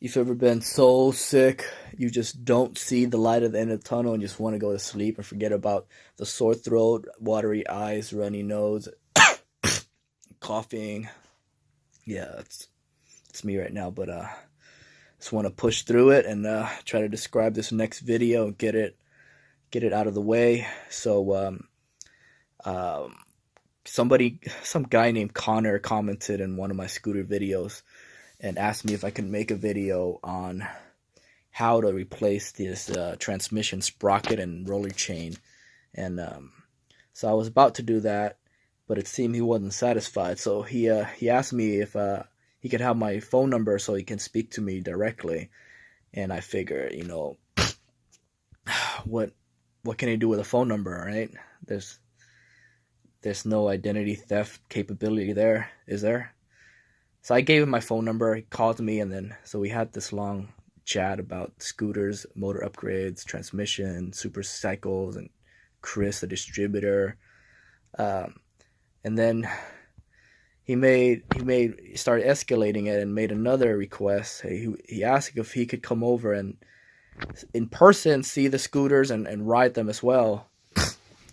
You've ever been so sick you just don't see the light at the end of the tunnel and just want to go to sleep and forget about the sore throat, watery eyes, runny nose, coughing. Yeah, it's me right now, but just want to push through it and try to describe this next video and get it out of the way. So um, some guy named Connor commented in one of my scooter videos and asked me if I could make a video on how to replace this transmission sprocket and roller chain. And so I was about to do that, but it seemed he wasn't satisfied. So he asked me if he could have my phone number so he can speak to me directly. And I figure, what can he do with a phone number, right? There's no identity theft capability there, is there? So I gave him my phone number. He called me, and then so we had this long chat about scooters, motor upgrades, transmission, super cycles, and Chris, the distributor. Um, and then he started escalating it and made another request. He asked if he could come over and in person see the scooters and ride them as well.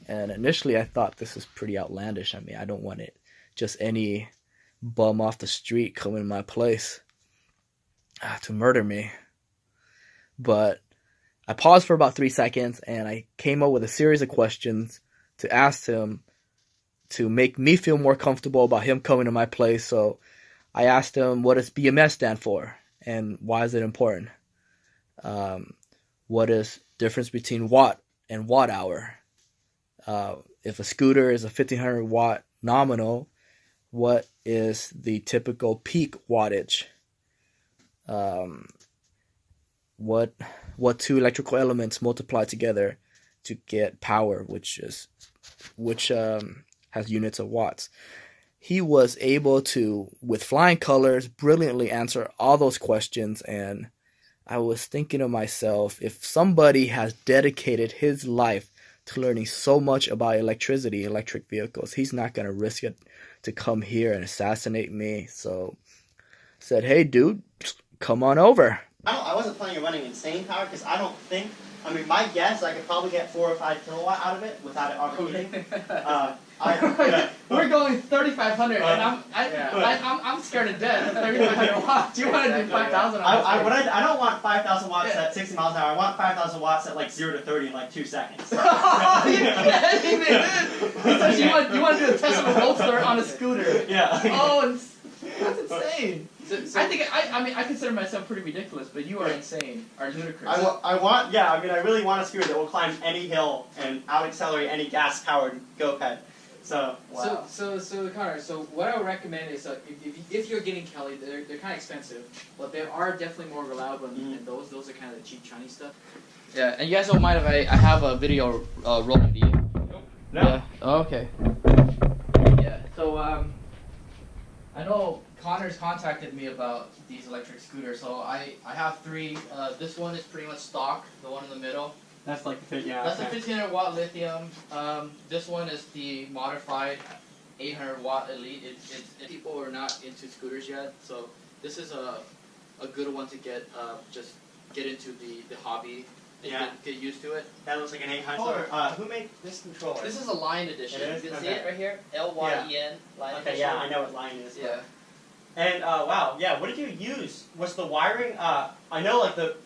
And initially I thought this is pretty outlandish. I mean, I don't want it just any bum off the street coming to my place to murder me. But I paused for about 3 seconds and I came up with a series of questions to ask him to make me feel more comfortable about him coming to my place. So I asked him, what does BMS stand for and why is it important? What is difference between watt and watt hour? If a scooter is a 1500 watt nominal, what is the typical peak wattage? What two electrical elements multiply together to get power, which has units of watts? He was able to, with flying colors, brilliantly answer all those questions, and I was thinking to myself, if somebody has dedicated his life to learning so much about electricity, electric vehicles, he's not going to risk it to come here and assassinate me. So I said, hey dude, come on over. I wasn't planning on running insane power because I don't think, I mean, my guess, I could probably get 4 or 5 kilowatt out of it without it overheating. We're going 3,500, and I'm scared to death. 3,500 watts. You want to do 5,000? I don't want 5,000 watts at 60 miles an hour. I want 5,000 watts at like 0 to 30 in like 2 seconds. Oh, you're kidding me, dude! You want to do a Tesla Roadster on a scooter? Yeah. Oh, that's insane. I consider myself pretty ridiculous, but you are insane, or ludicrous. I really want a scooter that will climb any hill and out-accelerate any gas-powered go-ped. So, wow. So Connor, so what I would recommend is if you're getting Kelly, they're kind of expensive, but they are definitely more reliable, and those are kind of the cheap Chinese stuff. Yeah, and you guys don't mind if I have a video rolling, do you? Nope. No. Yeah. Oh, okay. Yeah. So I know Connor's contacted me about these electric scooters, so I have 3. This one is pretty much stock, the one in the middle. That's like the That's the 1500 watt lithium. This one is the modified 800 watt elite. People are not into scooters yet, so this is a good one to get into the hobby and get used to it. That looks like an 800. Who made this controller? This is a Lion edition. You can see it right here, LYEN. Lion okay, edition. yeah, I know what Lion is. Yeah. And wow, yeah. What did you use? Was the wiring? I know like the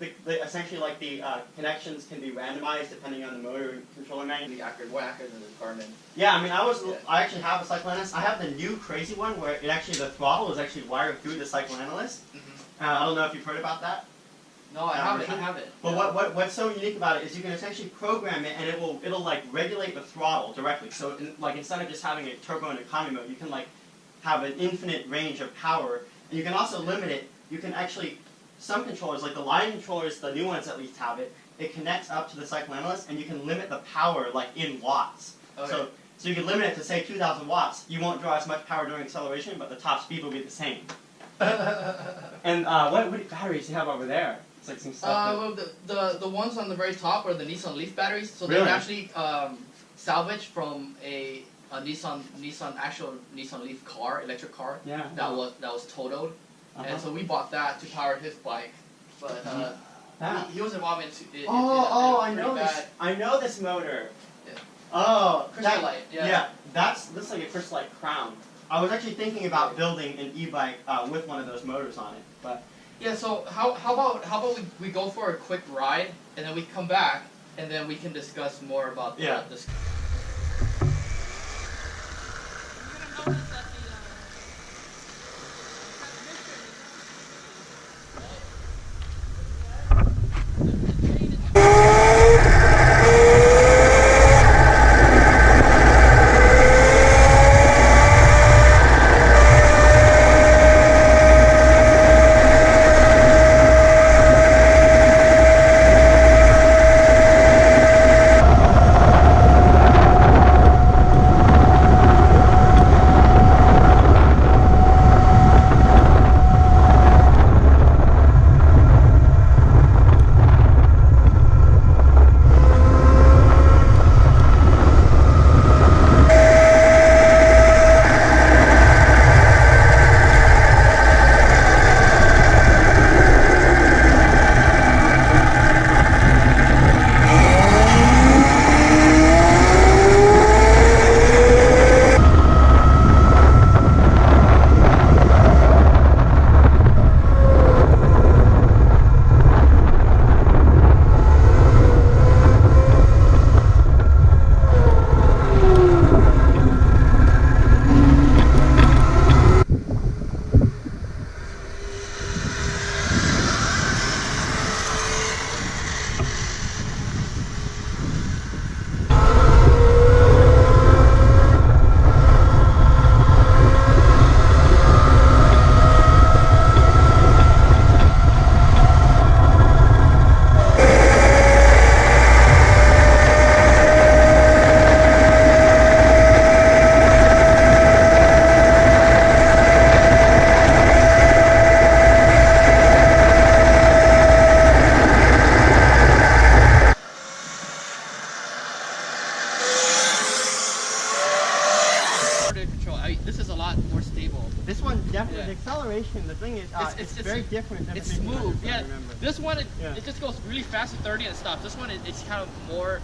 essentially like the connections can be randomized depending on the motor and controller manufacturer. More accurate than the Garmin. Yeah, I mean, I actually have a Cycloanalyst. I have the new crazy one where it actually the throttle is actually wired through the Cycloanalyst. I don't know if you've heard about that. No, I have it. But what's so unique about it is you can essentially program it and it'll like regulate the throttle directly. So like instead of just having a turbo and economy mode, you can like have an infinite range of power, and you can also limit it. You can actually, some controllers, like the Lion controllers, the new ones at least have it, it connects up to the Cycloanalyst, and you can limit the power like in watts. Okay. So you can limit it to say 2,000 watts. You won't draw as much power during acceleration, but the top speed will be the same. And what batteries do you have over there? It's like some stuff. Well, the ones on the very top are the Nissan Leaf batteries. So really? they're actually salvaged from a Nissan Leaf car, electric car. Yeah. That was totaled, and so we bought that to power his bike. but Ah. he was involved in I pretty know this. bad I know this motor. Yeah. Oh, Crystal Light. Yeah. That's looks like a Crystal Light crown. I was actually thinking about building an e-bike with one of those motors on it, but Yeah. So how about we go for a quick ride and then we come back and then we can discuss more about the This is a lot more stable. this one definitely Yeah. the acceleration. The thing is, it's very different than It's the 1500, smooth. if I Yeah. remember. This one it Yeah. just goes really fast at 30 and stops. This one it's kind of more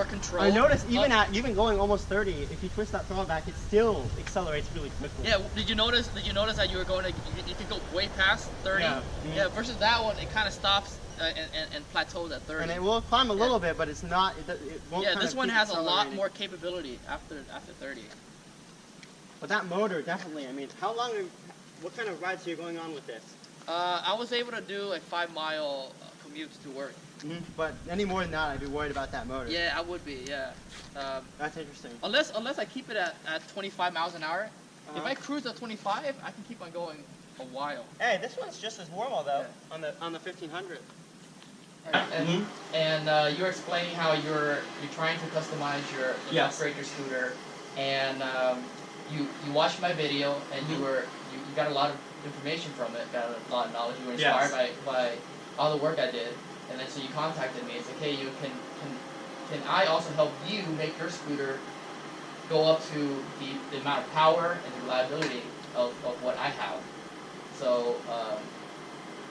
control. I noticed even going almost 30, if you twist that throttle back, it still accelerates really quickly. Yeah. Did you notice that you were going to you can go way past 30? Yeah. Yeah. Versus that one, it kind of stops and plateaus at 30. And it will climb a little bit, but it's not. It won't. Yeah. kind This of one keep has a lot accelerating. more capability after 30. But that motor definitely. I mean, what kind of rides are you going on with this? I was able to do a 5-mile commute to work. But any more than that, I'd be worried about that motor. Yeah, I would be. Yeah. That's interesting. Unless I keep it at 25 miles an hour. If Uh-huh. I cruise at 25, I can keep on going a while. Hey, this one's just as normal though on the 1500. And you're explaining how you're trying to customize Yes. upgrade your scooter, and you watched my video and you got a lot of information from it, got a lot of knowledge. You were inspired by all the work I did, and then so you contacted me. It's like, hey, can I also help you make your scooter go up to the amount of power and the reliability of what I have? So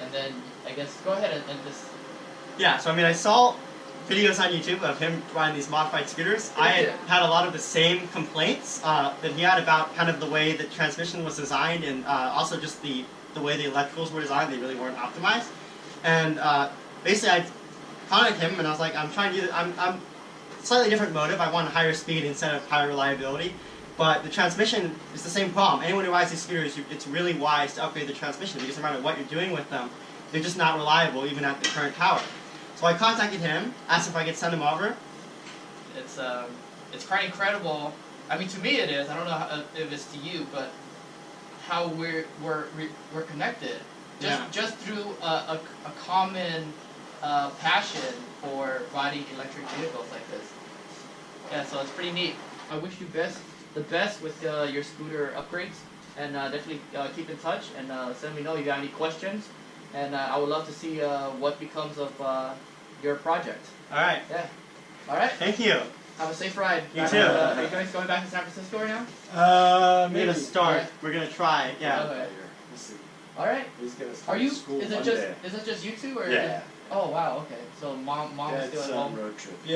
and then I guess go ahead and just. Yeah, so I mean, I saw videos on YouTube of him riding these modified scooters. I had a lot of the same complaints that he had about kind of the way the transmission was designed, and also just the way the electricals were designed. They really weren't optimized. And basically, I contacted him and I was like, I'm trying to do. I'm slightly different motive. I want higher speed instead of higher reliability. But the transmission is the same problem. Anyone who rides these scooters, it's really wise to upgrade the transmission because no matter what you're doing with them, they're just not reliable even at the current power. So I contacted him, asked if I could send him over. It's quite incredible. I mean, to me it is. I don't know if it's to you, but how we're connected just through a common passion for riding electric vehicles like this. Yeah, so it's pretty neat. I wish you the best with your scooter upgrades, and definitely keep in touch and let me know if you have any questions. And I would love to see what becomes of your project. All right. Yeah. All right. Thank you. Have a safe ride. You too. Are you guys going back to San Francisco right now? Maybe to start. Yeah. We're gonna try. Yeah. Okay. We'll see. All right. He's gonna Are start you? school Is it Monday. just? Is it just you two or? Yeah. Oh wow. Okay. So mom Dad's still at home. road trip. Yeah.